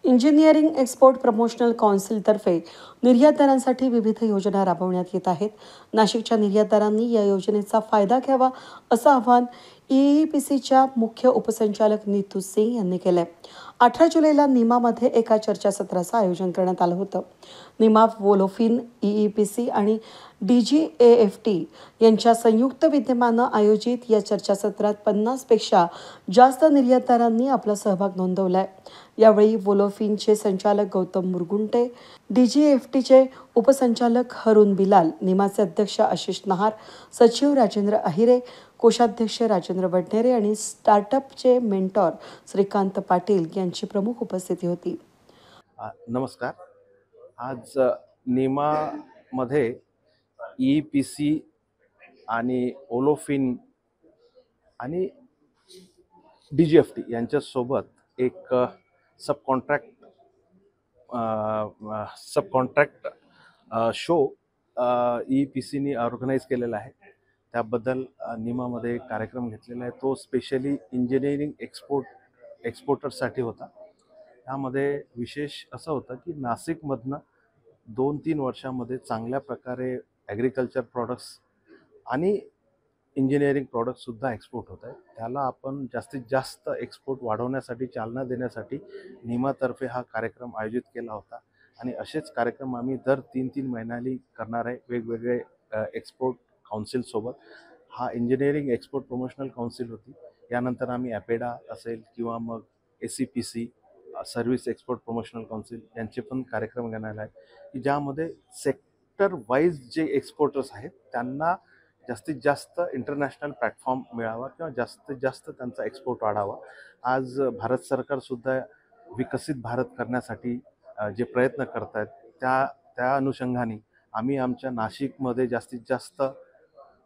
Engineering export promotional कौन्सिलतर्फे निर्यातदारांसाठी विविध योजना राबवण्यात येत आहेत. नाशिकच्या निर्यातदारांनी या योजनेचा फायदा घ्यावा असं आवाहन EEPCच्या मुख्य उपसंचालक नीतू सिंग यांनी केलं. 18 जुलैला निमामध्ये एका चर्चासत्राचं आयोजन करण्यात आलं होतं. निमा, वोलोफिन, EEPC आणि DGAFT यांच्या संयुक्त विद्यमानं आयोजित या चर्चासत्रात 50 पेक्षा जास्त निर्यातदारांनी आपला सहभाग नोंदवलाय. यावेळी वोलोफिनचे संचालक गौतम मुरगुंटे, DGAFTचे उपसंचालक हरून बिलाल, निमाचे अध्यक्ष आशिष नहार, सचिव राजेंद्र अहिरे, कोषाध्यक्ष राजेंद्र वडनेरे आणि स्टार्टअपचे मेंटॉर श्रीकांत पाटील यांची प्रमुख उपस्थिती होती. नमस्कार. आज निमामध्ये EEPC आणि ओलोफिन आणि DGFT यांच्यासोबत एक सबकॉन्ट्रॅक्ट शो EEPCनी ऑर्गनाईज केलेला आहे. त्याबद्दल निमामध्ये एक कार्यक्रम घेतलेला आहे. तो स्पेशली इंजिनिअरिंग एक्सपोर्टर्ससाठी होता. त्यामध्ये विशेष असं होतं की नाशिकमधनं 2-3 वर्षामध्ये चांगल्या प्रकारे ॲग्रिकल्चर प्रॉडक्ट्स आणि इंजिनिअरिंग प्रॉडक्ट्ससुद्धा एक्सपोर्ट होत आहेत. त्याला आपण जास्तीत जास्त एक्सपोर्ट वाढवण्यासाठी चालना देण्यासाठी निमातर्फे हा कार्यक्रम आयोजित केला होता. आणि असेच कार्यक्रम आम्ही दर 3-3 महिन्यांनी करणार आहे वेगवेगळे एक्सपोर्ट काउन्सिलसोबत. हा इंजिनिअरिंग एक्सपोर्ट प्रमोशनल काउन्सिल होती. यानंतर आम्ही ॲपेडा असेल किंवा मग SEPC service export promotional council यांचे पण कार्यक्रम घेणार आहे की ज्यामध्ये सेक्टर वाईज जे एक्सपोर्टर्स आहेत त्यांना जास्तीत जास्त इंटरनॅशनल प्लॅटफॉर्म मिळावा किंवा जास्तीत जास्त त्यांचा एक्सपोर्ट वाढावा. आज भारत सरकारसुद्धा विकसित भारत करण्यासाठी जे प्रयत्न करत आहेत त्या अनुषंगाने आम्ही आमच्या नाशिकमध्ये जास्तीत जास्त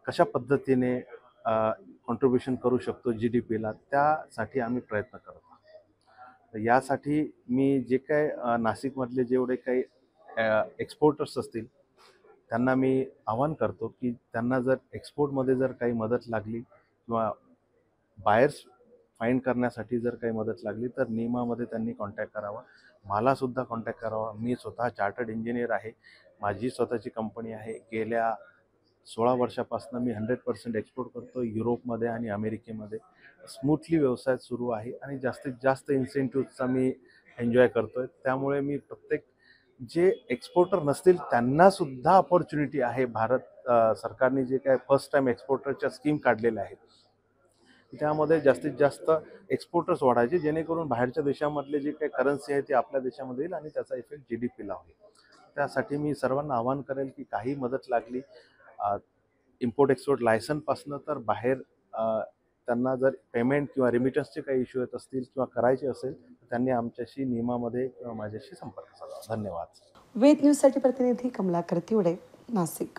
कशा पद्धतीने कॉन्ट्रीब्युशन करू शकतो GDPला, त्यासाठी आम्ही प्रयत्न करत आहोत. यासाठी मी जे काय नाशिकमधले जेवढे काही एक्सपोर्टर्स असतील त्यांना मी आवाहन करतो की त्यांना जर एक्सपोर्टमध्ये जर काही मदत लागली किंवा बायर्स फाइंड करण्यासाठी जर काही मदत लागली तर निमामध्ये त्यांनी कॉन्टॅक्ट करावा. मलासुद्धा कॉन्टॅक्ट करावा. मी स्वतः चार्टर्ड इंजिनियर आहे. माझी स्वतःची कंपनी आहे. गेल्या 16 वर्षापासून मी 100% एक्सपोर्ट करतो. युरोपमध्ये आणि अमेरिकेमध्ये स्मूथली व्यवसाय सुरू आहे आणि जास्तीत जास्त इन्सेंटिव्हचा मी एन्जॉय करतो आहे. त्यामुळे मी प्रत्येक जे एक्सपोर्टर नसतील त्यांनासुद्धा ऑपॉर्च्युनिटी आहे. भारत सरकारने जे काय फर्स्ट टाईम एक्सपोर्टरच्या स्कीम काढलेल्या आहेत त्यामध्ये जास्तीत जास्त एक्सपोर्टर्स वाढायचे, जेणेकरून बाहेरच्या देशामधले जे काही करन्सी आहे ते आपल्या देशामध्ये येईल आणि त्याचा इफेक्ट GDPला होईल. त्यासाठी मी सर्वांना आवाहन करेल की काही मदत लागली इम्पोर्ट एक्सपोर्ट लायसनपासनं तर बाहेर त्यांना जर पेमेंट किंवा रिमिटन्सचे काही इश्यू येत असतील किंवा करायचे असेल तर त्यांनी आमच्याशी निमामध्ये किंवा माझ्याशी संपर्क साधावा. धन्यवाद. वेद न्यूजसाठी प्रतिनिधी कमलाकर तिवडे, नाशिक.